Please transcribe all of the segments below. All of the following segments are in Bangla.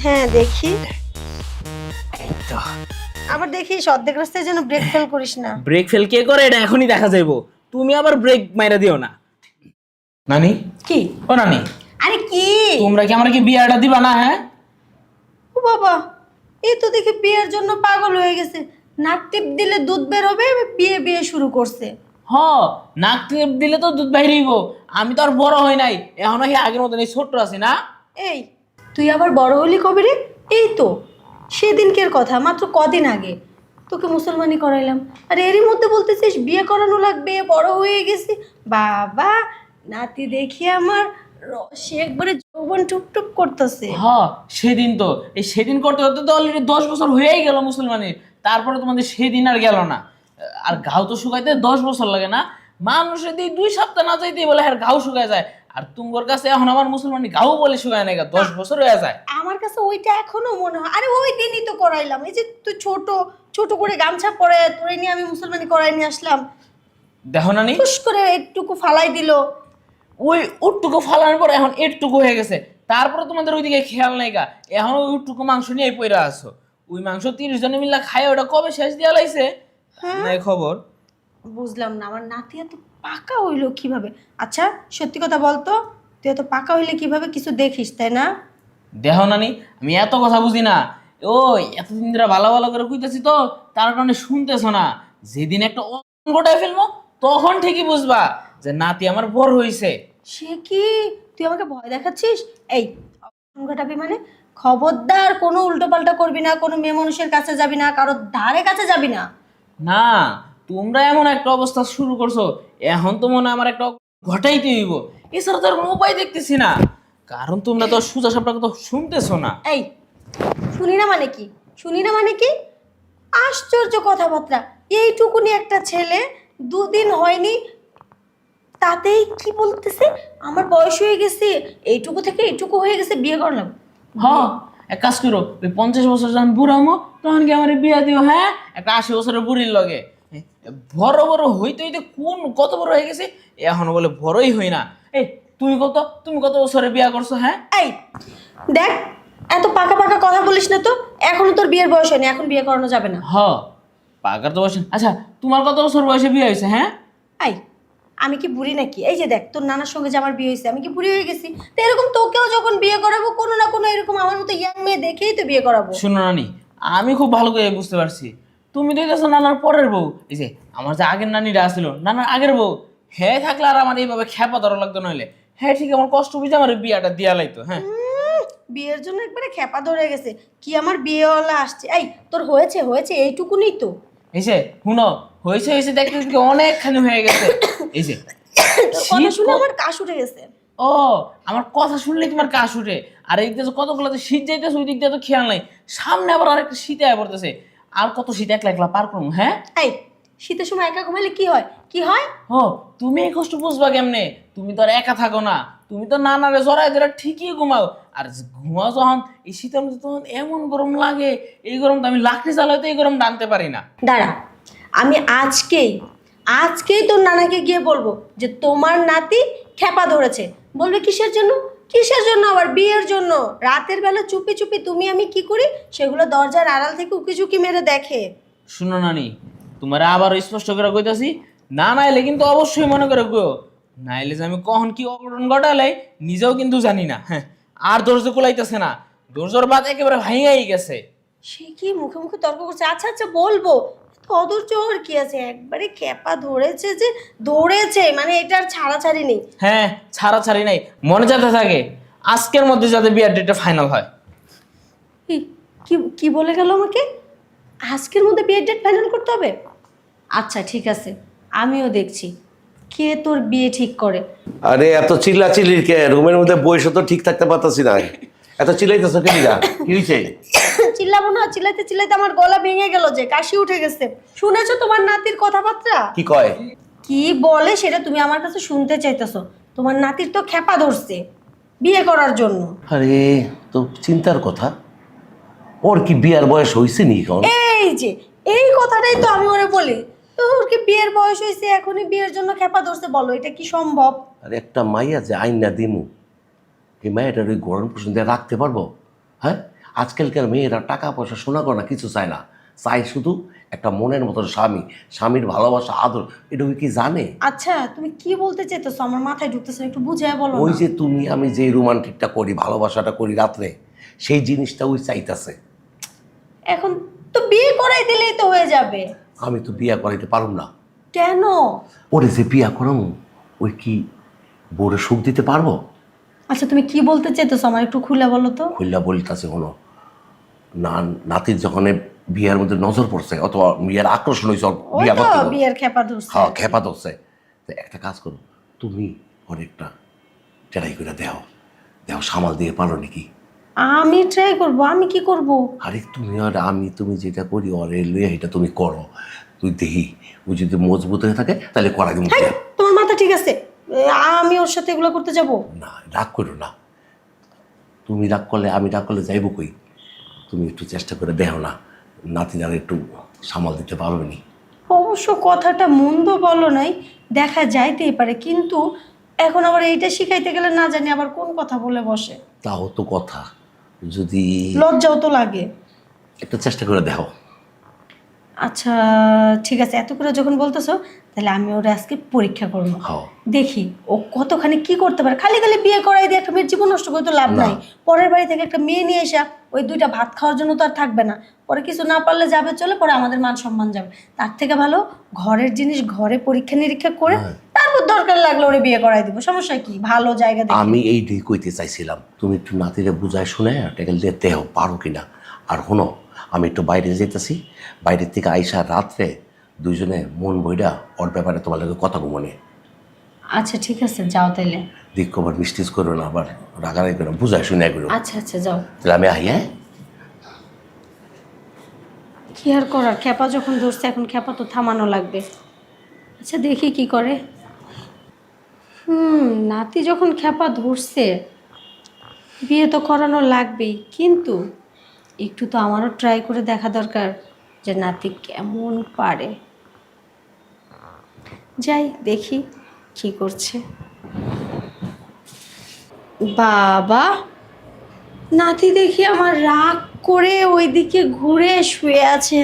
হ্যাঁ দেখি। এই তো। আবার দেখিস অর্ধেক রাস্তায় যেন ব্রেক ফেল করিস না। ব্রেক ফেল কে করে এটা এখনই দেখা যাইবো। তুমি আবার ব্রেক মাইরা দিও না। নানি, কি? ও নানি, আরে কি? তোমরা কি আমার কি বিয়াটা দিবা না? হ্যাঁ, ও বাবা, এই তো দেখি বিয়ের জন্য পাগল হয়ে গেছে। নাক টিপ দিলে দুধ বেরোবে, বিয়ে বিয়ে শুরু করছে। হ, নাক টিপ দিলে তো দুধ বাইরে হইব। আমি তো আর বড় হই নাই, এখনো কি আগের মতন এই ছোট্ট আছি না? এই, তুই আবার বড় হলি কবে রে? এই তো সেদিনকের কথা, মাত্র কদিন আগে তোকে মুসলমানি করাইলাম, আর এরই মধ্যে বলতেছিস বিয়ে করানো লাগবে, বড় হয়ে গেছি। বাবা, নাতি দেখি আমার সে একবারে যৌবন টুকটুক করতেছে। হ, সেদিন তো সেদিন করতে করতে তো অলরেডি 10 বছর হয়েই গেল মুসলমানের। তারপরে তোমাদের সেদিন আর গেল না। আর ঘাও তো শুকাইতে 10 বছর লাগে না? মানুষের দিয়ে 2 সপ্তাহ না যাইতেই বলে হ্যাঁ ঘাও শুকায় যায়। আর তোমার কাছে এখন আমার মুসলমানি ঘাও বলে শুকায় না, 10 বছর হয়ে যায়। আমার কাছে ওইটা এখনো মনে হয়, আরে ওই দিনই তো করাইলাম। এই যে তুই ছোট ছোট করে গামছা পরে তোরে নিয়ে আমি মুসলমানি করাই নিয়ে আসলাম, দেখো নানি, খুশ করে একটুকু ফালাই দিল। ওই উটটুকু ফালানোর পর এখন এটুকু হয়ে গেছে। তারপরে তোমাদের ওইদিকে খেয়াল নাই গা, এখন ওই উটটুকু মাংস নিয়ে পইরা আছো। ওই মাংস 30 জনে মিলে খায়, ওটা কবে শেষ দিয়া লাইছে নাই খবর। বুঝলাম না, আমার নাতি এত পাকা হইলো কিভাবে? আচ্ছা সত্যি কথা বলতো, তুই এত পাকা হইলে কিভাবে? কিছু দেখিস তাই না? দেখো নানি, আমি এত কথা বুঝি না। ওই এতদিন ধরে ভালো ভালো করে কইতেছি তো, তার কারণে শুনতেছো না। যেদিন একটা গোটায় ফেলবো তখন ঠিকই বুঝবা যে নাতি আমার বড় হইছে। সে কি, তুই আমাকে ভয় দেখাচ্ছিস? এই ঘটাবি মানে? খবরদার কোনো উল্টো পাল্টা করবি না, কোনো মেয়ে মানুষের কাছে যাবি না, কারোর ধারে কাছে যাবি না। না, তোমরা এমন একটা অবস্থা শুরু করছো, এখন তো মনে হয় আমার একটা ঘটাইতে হইব। এছাড়া তো আর কোনো উপায় দেখতেছি না, কারণ তোমরা তো সোজা সাপটা কথা শুনতেছো না। এই, শুনি না মানে কি? শুনি না মানে কি? আশ্চর্য কথাবার্তা! এইটুকুনি একটা ছেলে, দুদিন হয়নি, তাতেই কি বলতেছে আমার বয়স হয়ে গেছে, এইটুকু থেকে এইটুকু হয়ে গেছে, বিয়ে করলাম। হ, এক কাজ করো, ওই 50 বছর যখন বুড়ামো তখন কি আমার বিয়া দিও। হ্যাঁ, একটা 80 বছরের বুড়ির লগে। বড় বড় হইতে হইতে কোন কত বড় হয়ে গেছে, এখনো বলে বড়ই হই না। এই তুমি কত বছরে বিয়া করছো? হ্যাঁ, এই দেখ, এত পাকা পাকা কথা বলিস না তো। এখনো তোর বিয়ের বয়স হয়নি, এখন বিয়ে করানো যাবে না। হ, পাকার তো বয়স। আচ্ছা, তোমার কত বছর বয়সে বিয়ে হয়েছে? হ্যাঁ, এই, আমি কি বুড়ি নাকি? এই যে দেখ, তোর নানার সঙ্গে যে আমার বিয়ে হয়েছে, আমি কি বুড়ি হয়ে গেছি? তো এরকম তোকেও যখন বিয়ে করাবো, কোনো না কোনো এরকম আমার মতো ইয়াং মেয়ে দেখেই তো বিয়ে করাবো। শুনো নানি, আমি খুব ভালো করে বুঝতে পারছি তুমি তো দেখতেছো নানার পরের বউ। এই যে আমার যে আগের নানিরা আসছিল, নানার আগের বউ, হ্যাঁ থাকলে আর আমার এইভাবে খেপা ধরা লাগতো। নইলে হ্যাঁ ঠিক আমার কষ্ট বুঝে আমার বিয়াটা দিয়া লাইতো। হ্যাঁ, বিয়ের জন্য একবারে খেপা ধরে গেছে কি, আমার বিয়েওয়ালা আসছে। এই, তোর হয়েছে হয়েছে এইটুকুনি তো। এই যে শুনো, হয়েছে হয়েছে দেখতে দেখতে অনেকখানি হয়ে গেছে। এই যে তোর কথা শীত শুনে আমার কাশ উঠে গেছে। ও, আমার কথা শুনলে তোমার কাশ উঠে। আর এই দিকে কতগুলো তো শীত যাইতেছে, ওই দিক দিয়ে তো খেয়াল নাই। সামনে আবার আরেকটা শীত আয়া পড়তেছে। আর কত শীত একলা একলা পার করবো? হ্যাঁ, এই, শীতের সময় একা ঘুমাইলে কি হয়? কি হয়? ও, তুমি এই কষ্ট বুঝবা কেমনে? তুমি তো আর একা থাকো না, তুমি তো নানারে জড়াই ধরে ঠিকই ঘুমাও। আর ঘুমাও যখন এই শীতের মধ্যে, তখন এমন গরম লাগে। এই গরম তো আমি লাকড়ি জ্বালাইতে এই গরম টানতে পারি না। দাঁড়া, আমি আজকেই আজকেই তোর নানাকে গিয়ে বলবো যে তোমার নাতি খেপা ধরেছে। বলবে কিসের জন্য? কিসের জন্য আবার? বিয়ের জন্য। রাতের বেলা চুপি চুপি তুমি আমি কি করি, সেগুলো দরজার আড়াল থেকে উকি ঝুঁকি মেরে দেখে। শুনো নানি, তোমার আবার স্পষ্ট করে কইতাছি, না নাইলে কিন্তু অবশ্যই মনে করে গো। নাইলে যে আমি কখন কি অঘটন ঘটালাই নিজেও কিন্তু জানি না। হ্যাঁ, আর ধৈর্য কুলাইতেছে না, ধৈর্যর বাদ একেবারে ভাঙাই গেছে। সে কি মুখে মুখে তর্ক করছে? আচ্ছা আচ্ছা বলবো, অধৈর্য হওয়ার কি আছে? একবারে খেপা ধরেছে যে ধরেছে, মানে এটা আর ছাড়াছাড়ি নেই। হ্যাঁ, ছাড়াছাড়ি নাই, মনে যাতে থাকে আজকের মধ্যে যাতে বিয়ার ডেটটা ফাইনাল হয়। কি কি কি বলে গেল আমাকে? আজকের মধ্যে বিয়ের ডেট ফাইনাল করতে হবে? আচ্ছা ঠিক আছে, আমিও দেখছি কে তোর বিয়ে ঠিক করে। আরে এত চিল্লাচিল্লির কে? রুমের মধ্যে বসে তো ঠিক থাকতে পারতাছি না। এত চিল্লাইতেছো কে লিগা? কি হইছে? চিল্লাবো না? চিল্লাইতে চিল্লাইতে আমার গলা ভেঙে গেল, যে কাশি উঠে গেছে। শুনেছো তোমার নাতির কথাবার্তা? কি কয়? কি বলে সেটা তুমি আমার কাছে শুনতে চাইতেছো? তোমার নাতির তো খেপা ধরছে বিয়ে করার জন্য। আরে, তো চিন্তার কথা। ওর কি বিয়ার বয়স হইছে নি এখন? এই যে এই কথাটাই তো আমি ওরে বলি, তোর কি বিয়ের বয়স হয়েছে, এখনই বিয়ের জন্য খেপা ধরছে? বলো এটা কি সম্ভব? আর একটা মাইয়া যে আইন না দিমু, এই মাইয়াটার ওই গরম পোষণ দিয়ে রাখতে পারবো? হ্যাঁ, আজকালকার মেয়েরা টাকা পয়সা সোনা গয়না কিছু চায় না, চাই শুধু একটা মনের মতো স্বামী, স্বামীর ভালোবাসা আদর। এটা ওই কি জানে? আচ্ছা তুমি কি বলতে চাইতেছো, আমার মাথায় ঢুকতেছে না, একটু বুঝায় বলো ওই না। যে তুমি আমি যে রোমান্টিকটা করি, ভালোবাসাটা করি রাত্রে, সেই জিনিসটা ওই চাইতাছে। এখন তো বিয়ে করাই দিলেই তো হয়ে যাবে। আমি তো বিয়া করাইতে পারুম না। কেন? ওরে যে বিয়া করাম ওই কি বউরে সুখ দিতে পারবো? আচ্ছা তুমি কি বলতে চাইতেছো আমার একটু খুলে বলো তো। খুললা বলিতাছে হলো না, নাতির যখন বিয়ার মধ্যে নজর পড়ছে অথবা বিয়ার আকর্ষণ হয়েছে, ওই বিয়া তো করতে হবে। বিয়ের খেপা ধরছে। হ্যাঁ খেপা ধরছে। তো একটা কাজ করো, তুমি অনেকটা ট্রাই করে দেও, দেও সামাল দিয়ে পারো নাকি? আমি ট্রাই করব, আমি কি করব? আরে তুমি আর আমি তুমি যেটা করি অরে লইয়া এটা তুমি করো, তুই দেখি ও যদি মজবুত হয়ে থাকে তাহলে করা দিব। হেই, তোমার মাথা ঠিক আছে? আমি ওর সাথে এগুলো করতে যাব? না রাগ করো না, তুমি রাগ করলে আমি রাগ করলে যাইব কই? তুমি একটু চেষ্টা করে দেখো না, নাতিনার একটু সামাল দিতে পারবে নি? অবশ্য কথাটা মন্দ বলো নাই, দেখা যাইতেই পারে, কিন্তু এখন আবার এইটা শিখাইতে গেলে না জানি আবার কোন কথা বলে বসে। তাও তো কথা, যদি লজ্জাও তো লাগে। একটু চেষ্টা করে দেখো। আচ্ছা ঠিক আছে, এত করে যখন বলতেছো তাহলে আমি ওরা আজকে পরীক্ষা করবো। হ্যাঁ দেখি ও কতখানি কি করতে পারে। খালি খালি বিয়ে করাই দিয়ে একটা মেয়ের জীবন নষ্ট করে তো লাভ না। নাই। পরের বাড়ি থেকে একটা মেয়ে নিয়ে এসে ওই দুইটা ভাত খাওয়ার জন্য তো আর থাকবে না, পরে কিছু না পারলে যাবে চলে, পরে আমাদের মান সম্মান যাবে। তার থেকে ভালো ঘরের জিনিস ঘরে পরীক্ষা নিরীক্ষা করে হ্যাঁ। তারপর দরকার লাগলে ওরে বিয়ে করাই দিব, সমস্যা কি? ভালো জায়গা দেখে। আমি এই ডি কইতে চাইছিলাম, তুমি একটু নাতিরে বুঝায় শুনে টেকেল দিয়ে দেহ পারো কিনা। আর শোনো, আমি একটু বাইরে যেতেছি, বাইরের থেকে আইসা রাত্রে দুইজনে মন বইটা ওর ব্যাপারে তোমার লাগে কথা মনে আচ্ছা ঠিক আছে, যাও তাইলে। দিক আবার মিষ্টিস করো না, আবার রাগারাগি করো, বুঝায় শুনে করো। আচ্ছা আচ্ছা যাও। তাহলে আমি আই। হ্যাঁ কি আর করার, খেপা যখন ধরছে এখন খেপা তো থামানো লাগবে। আচ্ছা দেখি কি করে। নাতি যখন খেপা ধরছে বিয়ে তো করানো লাগবেই, কিন্তু একটু তো আমারও ট্রাই করে দেখা দরকার যে নাতি কেমন পারে। যাই দেখি কি করছে। বাবা, নাতি দেখি আমার রাগ করে ওইদিকে ঘুরে শুয়ে আছে।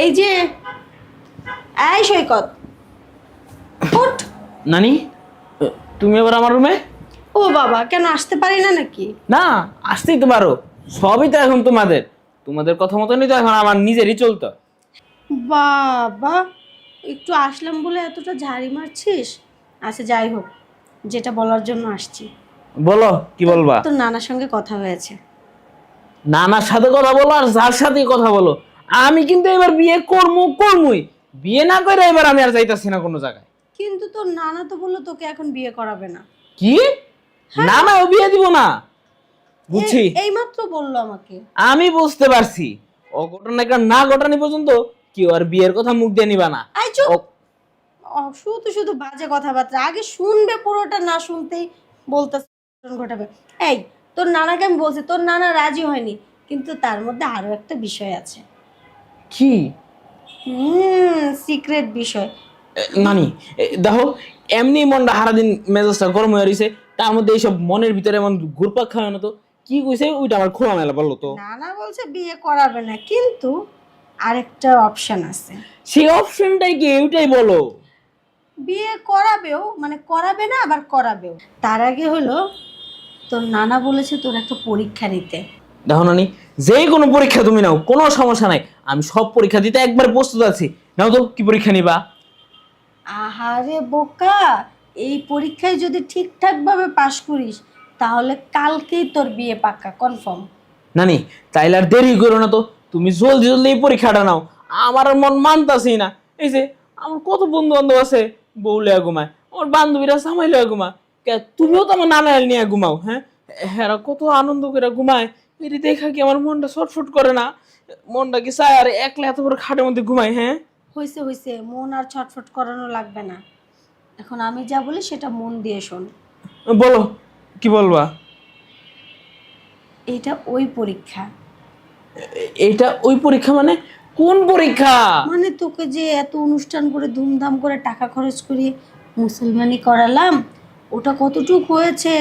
এই যে, এই সৈকত ওঠ। নানি, তুমি এবার আমার রুমে? ও বাবা, কেন আসতে পারি না নাকি? না, আসতেই তো পারো, সবই তো এখন তোমাদের, তোমাদের কথা মতনই তো এখন আমার নিজেরই চলতো। বাবা, একটু আসলাম বলে এতটা ঝাড়ি মারছিস? আচ্ছা যাই হোক, যেটা বলার জন্য আসছি। বলো কি বলবা? তোর নানার সঙ্গে কথা হয়েছে। নানার সাথে কথা বলো আর যার সাথে কথা বলো, আমি কিন্তু এবার বিয়ে করমুই, বিয়ে না করে এবার আমি আর যাইতাছি না কোনো জায়গায়। কিন্তু তোর নানা তো বললো তোকে এখন বিয়ে করাবে না। কি? নানা ও বিয়ে দিব না? বুঝছি, এই মাত্র বললো আমাকে। আমি বুঝতে পারছি, অঘটনা একটা না ঘটানি পর্যন্ত কেউ আর বিয়ের কথা মুখ দিয়ে নিবা না। আই চুপ। ও- শুধু শুধু বাজে কথাবার্তা, আগে শুনবে পুরোটা, না শুনতেই বলতে ঘটাবে। এই তোর নানাকে আমি বলছি, তোর নানা রাজি হয়নি, কিন্তু তার মধ্যে আরো একটা বিষয় আছে। কি? সিক্রেট বিষয়। নানি, দেখো, এমনি মনটা সারাদিন মেজাজটা গরম হয়ে রয়েছে, তার মধ্যে এইসব মনের ভিতরে এমন ঘুরপাক খাওয়ানো না তো কি কইছে ওইটা আমার খোলা মেলা বললো তো। নানা বলছে বিয়ে করাবে না, কিন্তু আরেকটা অপশন আছে। সেই অপশনটাই কি, ওইটাই বলো। বিয়ে করাবেও, মানে করাবে না আবার করাবেও। তার আগে হলো তোর নানা বলেছে তোর একটা পরীক্ষা নিতে। দেখো নানি, যে কোনো পরীক্ষা তুমি নাও, কোনো সমস্যা নাই, আমি সব পরীক্ষা দিতে একবার প্রস্তুত আছি। নাও তো, কি পরীক্ষা নিবা? আহারে বোকা, এই পরীক্ষায় যদি ঠিকঠাক ভাবে পাশ করিস তাহলে কালকেই তোর বিয়ে পাক্কা কনফার্ম। নানি, তাইলে আর দেরি করো না তো, তুমি জলদি জলদি এই পরীক্ষাটা নাও, আমার আর মন মানতাছেই না। এই যে আমার কত বন্ধু বান্ধব আছে বউ লিয়া ঘুমায়, আমার বান্ধবীরা জামাই লিয়া ঘুমায়, তুমিও তো আমার নানা নিয়ে ঘুমাও। হ্যাঁ, হ্যাঁ, কত আনন্দ করে ঘুমায়, এটি দেখা কি আমার মনটা ছটফট করে না? মনটা কি চায় আর একলা এত বড় খাটের মধ্যে ঘুমায়? হ্যাঁ হয়েছে হয়েছে, মন আর ছটফট করানো লাগবে না। এখন আমি যা বলি সেটা মন দিয়ে শোন। বলো, কি বলবা? এটা ওই পরীক্ষা। এইটা ওই পরীক্ষা মানে? কোন পরীক্ষা? মানে তোকে যে এত অনুষ্ঠান করে ধুমধাম করে টাকা খরচ করিয়ে মুসলমানি করালাম, ওটা কতটুক হয়েছে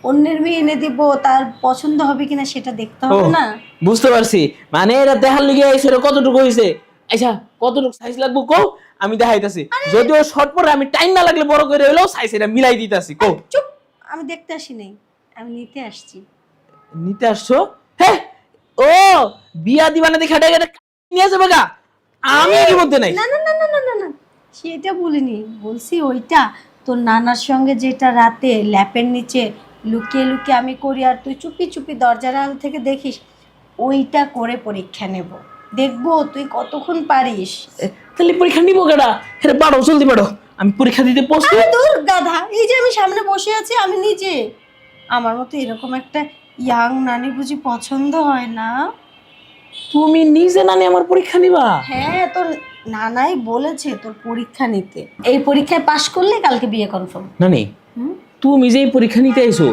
অন্যের মেয়ে এনে দিব, তার পছন্দ হবে কিনা সেটা দেখতে ও, হবে না? বুঝতে পারছি, মানে এটা দেখার লিগে আইছে, এটা কতটুকু হইছে? আচ্ছা, কতটুকু সাইজ লাগবো কও, আমি দেখাইতাছি। যদিও শর্ট পরে আমি টাইম না লাগলে বড় করে হইলেও সাইজ এটা মিলাই দিতাছি। কও। চুপ, আমি দেখতে আসি নাই, আমি নিতে আসছি। নিতে আসছো? হ্যাঁ, ও বিয়া দিবানা দেখে এটা নিয়ে যাবে গা, আমি এর মধ্যে নাই। না না না না না না না, সেটা বলিনি, বলছি ওইটা তোর নানার সঙ্গে যেটা রাতে ল্যাপের নিচে লুকিয়ে লুকিয়ে আমি করি আর তুই চুপি চুপি দরজার আড়াল থেকে দেখিস, ওইটা করে পরীক্ষা নেব, দেখবো তুই কতক্ষণ পারিস। তাহলে পরীক্ষা নিবো কেডা? হ্যাঁ, পারো, জলদি পারো, আমি পরীক্ষা দিতে প্রস্তুত। আরে দূর গাধা, এই যে আমি সামনে বসে আছি, আমি নিজে, আমার মতো এরকম একটা ইয়াং নানি বুঝি পছন্দ হয় না? তুমি নিজে নানি আমার পরীক্ষা নিবা? হ্যাঁ, তোর নানাই বলেছে তোর পরীক্ষা নিতে, এই পরীক্ষায় পাশ করলে কালকে বিয়ে কনফার্ম। নানি, তুমি যে এই পরীক্ষা নিতে আইছো,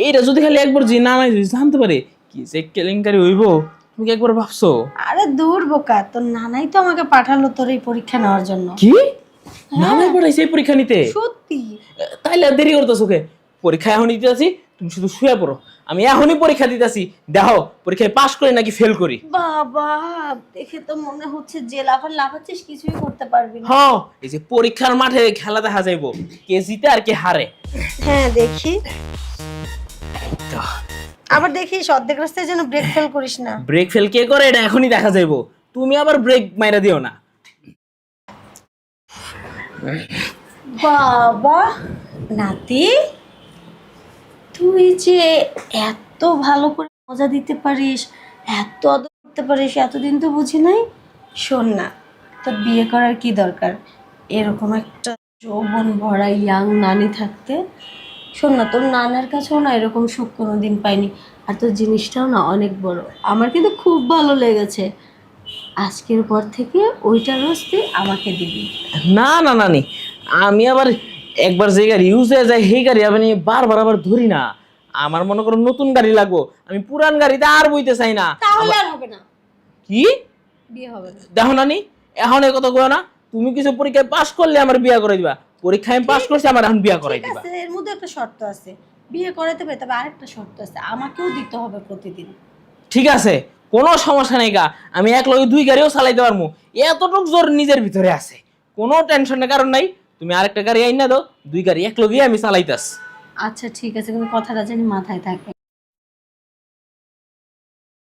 এইটা যদি খালি একবার যে না নাই জানতে পারে কি যে কেলেঙ্কারি হইব, তুমি কি একবার ভাবছো? আরে দূর বোকা, তোর নানাই তো আমাকে পাঠালো তোর এই পরীক্ষা নেওয়ার জন্য। কি নানাই পড়াইছে এই পরীক্ষা নিতে? সত্যি? তাইলে আর দেরি করতেছো কে? পরীক্ষা এখন দিতে আছি, তুমি শুধু শুয়ে পড়ো, আমি এখনই পরীক্ষা দিতেছি, দেখো পরীক্ষায় পাশ করি নাকি ফেল করি। বাবা, দেখে তো মনে হচ্ছে যে লাফাচ্ছিস, কিছুই করতে পারবি না। হ্যাঁ, এই যে পরীক্ষার মাঠে খেলা দেখা যাইবো, কে জিতে আর কে হারে। হ্যাঁ দেখি, আবার দেখিস অর্ধেক রাস্তায় যেন ব্রেক ফেল করিস না। ব্রেক ফেল কে করে এটা এখনই দেখা যাইবো, তুমি আবার ব্রেক মাইরা দিও না। বাবা, নাতি তুই যে এত ভালো করে মজা দিতে পারিস, এত আদর করতে পারিস, এতদিন তো বুঝি নাই। শোন না, তোর বিয়ে করার কি দরকার এরকম একটা যৌবন ভরা ইয়াং নানি থাকতে? শোন না, তোর নানার কাছেও না এরকম সুখ কোনোদিন পাইনি, আর তোর জিনিসটাও না অনেক বড়, আমার কিন্তু খুব ভালো লেগেছে। আজকের পর থেকে ওইটা রোজ তুই আমাকে দিবি। না না নানি, আমি আবার একবার যে গাড়ি ইউজ হয়ে যায় সেই গাড়ি আমি বারবার আবার ধরি না। আমার মনে করো নতুন গাড়ি লাগবো, আমি পুরান গাড়িতে আর বইতে চাই না। তাহলে আর হবে না, কি? বিয়ে হবে না। দেখো নানি, এখন এই কথা কো না, তুমি কিছু পরীক্ষায় পাশ করলে আমার বিয়া করে দিবা, পরীক্ষায় আমি পাশ করছি, আমার এখন বিয়া করাই ঠিক দিবা। আছে, এর মধ্যে একটা শর্ত আছে, বিয়ে করাতে হবে, তবে আরেকটা শর্ত আছে, আমাকেও দিতে হবে প্রতিদিন। ঠিক আছে, কোনো সমস্যা নেই গা, আমি এক লগে দুই গাড়িও চালাইতে পারবো, এতটুক জোর নিজের ভিতরে আছে, কোনো টেনশনের কারণ নাই। তুমি আরেকটা গাড়ি আইনা দাও, দুই গাড়ি এক লগে আমি চালাইতাস। আচ্ছা ঠিক আছে, কিন্তু কথাটা জানি মাথায় থাকে।